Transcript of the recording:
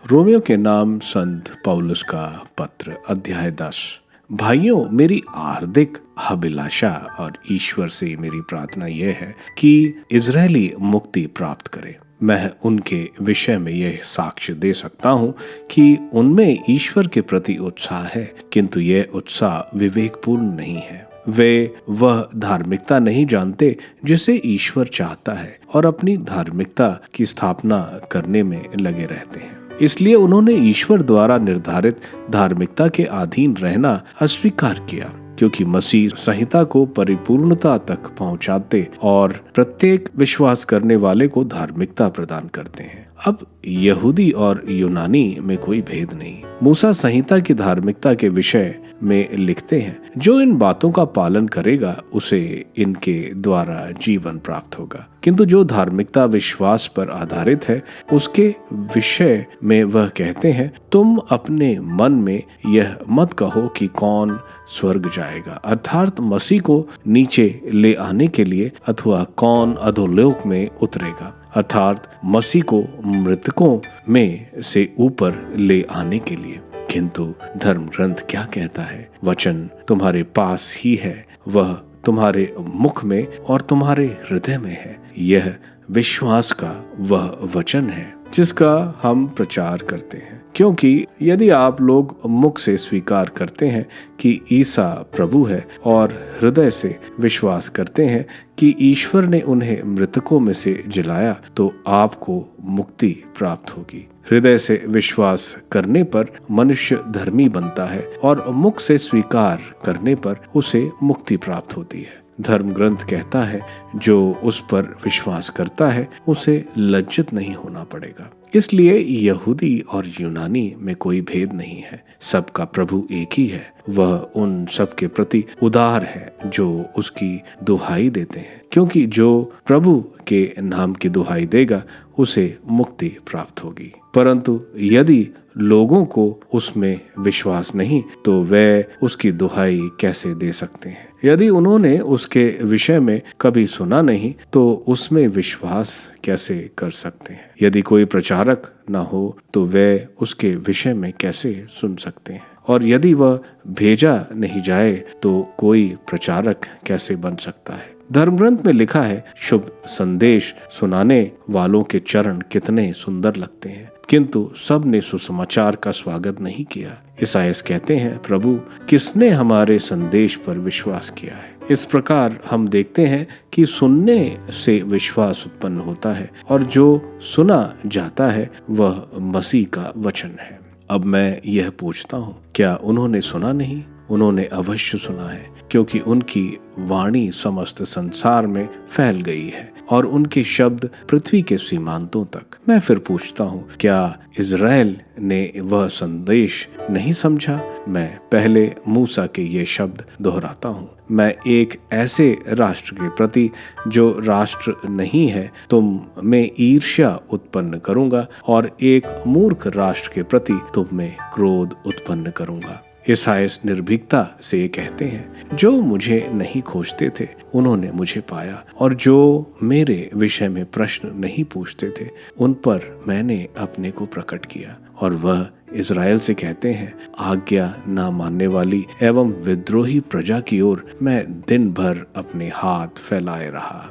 Romeo के नाम संत पौलुस का पत्र अध्याय 10। भाइयों, मेरी हार्दिक अभिलाषा और ईश्वर से मेरी प्रार्थना यह है कि इजरायली मुक्ति प्राप्त करे। मैं उनके विषय में यह साक्ष्य दे सकता हूँ कि उनमें ईश्वर के प्रति उत्साह है, किंतु यह उत्साह विवेकपूर्ण नहीं है। वे वह धार्मिकता नहीं जानते जिसे ईश्वर चाहता है और अपनी धार्मिकता की स्थापना करने में लगे रहते हैं। इसलिए उन्होंने ईश्वर द्वारा निर्धारित धार्मिकता के अधीन रहना अस्वीकार किया, क्योंकि मसीह संहिता को परिपूर्णता तक पहुंचाते और प्रत्येक विश्वास करने वाले को धार्मिकता प्रदान करते हैं। अब यहूदी और यूनानी में कोई भेद नहीं। मूसा संहिता की धार्मिकता के विषय में लिखते हैं, जो इन बातों का पालन करेगा उसे इनके द्वारा जीवन प्राप्त होगा। किंतु जो धार्मिकता विश्वास पर आधारित है, उसके विषय में वह कहते हैं, तुम अपने मन में यह मत कहो कि कौन स्वर्ग जाएगा, अर्थात मसीह को नीचे ले आने के लिए, अथवा कौन अधोलोक में उतरेगा, अर्थात मसीह को मृतकों में से ऊपर ले आने के लिए। किंतु धर्म ग्रंथ क्या कहता है? वचन तुम्हारे पास ही है, वह तुम्हारे मुख में और तुम्हारे हृदय में है। यह विश्वास का वह वचन है जिसका हम प्रचार करते हैं। क्योंकि यदि आप लोग मुख से स्वीकार करते हैं कि ईसा प्रभु है और हृदय से विश्वास करते हैं कि ईश्वर ने उन्हें मृतकों में से जिलाया, तो आपको मुक्ति प्राप्त होगी। हृदय से विश्वास करने पर मनुष्य धर्मी बनता है और मुख से स्वीकार करने पर उसे मुक्ति प्राप्त होती है। धर्म ग्रंथ कहता है, जो उस पर विश्वास करता है उसे लज्जित नहीं होना पड़ेगा। इसलिए यहूदी और यूनानी में कोई भेद नहीं है। सबका प्रभु एक ही है। वह उन सब के प्रति उदार है जो उसकी दुहाई देते हैं, क्योंकि जो प्रभु के नाम की दुहाई देगा उसे मुक्ति प्राप्त होगी। परंतु यदि लोगों को उसमें विश्वास नहीं, तो वे उसकी दुहाई कैसे दे सकते हैं? यदि उन्होंने उसके विषय में कभी सुना नहीं, तो उसमें विश्वास कैसे कर सकते हैं? यदि कोई प्रचारक न हो, तो वे उसके विषय में कैसे सुन सकते हैं? और यदि वह भेजा नहीं जाए, तो कोई प्रचारक कैसे बन सकता है? धर्मग्रंथ में लिखा है, शुभ संदेश सुनाने वालों के चरण कितने सुंदर लगते हैं, किंतु सब ने सुसमाचार का स्वागत नहीं किया। ईसायास कहते हैं, प्रभु किसने हमारे संदेश पर विश्वास किया है? इस प्रकार हम देखते हैं कि सुनने से विश्वास उत्पन्न होता है, और जो सुना जाता है वह मसीह का वचन है। अब मैं यह पूछता हूँ, क्या उन्होंने सुना नहीं? उन्होंने अवश्य सुना है, क्योंकि उनकी वाणी समस्त संसार में फैल गई है और उनके शब्द पृथ्वी के सीमांतों तक। मैं फिर पूछता हूँ, क्या इज़राइल ने वह संदेश नहीं समझा? मैं पहले मूसा के ये शब्द दोहराता हूँ, मैं एक ऐसे राष्ट्र के प्रति जो राष्ट्र नहीं है तुम में ईर्ष्या उत्पन्न करूंगा, और एक मूर्ख राष्ट्र के प्रति तुम में क्रोध उत्पन्न करूंगा। ईसायास निर्भीकता से ये कहते हैं, जो मुझे नहीं खोजते थे उन्होंने मुझे पाया, और जो मेरे विषय में प्रश्न नहीं पूछते थे उन पर मैंने अपने को प्रकट किया। और वह इज़राइल से कहते हैं, आज्ञा न मानने वाली एवं विद्रोही प्रजा की ओर मैं दिन भर अपने हाथ फैलाए रहा।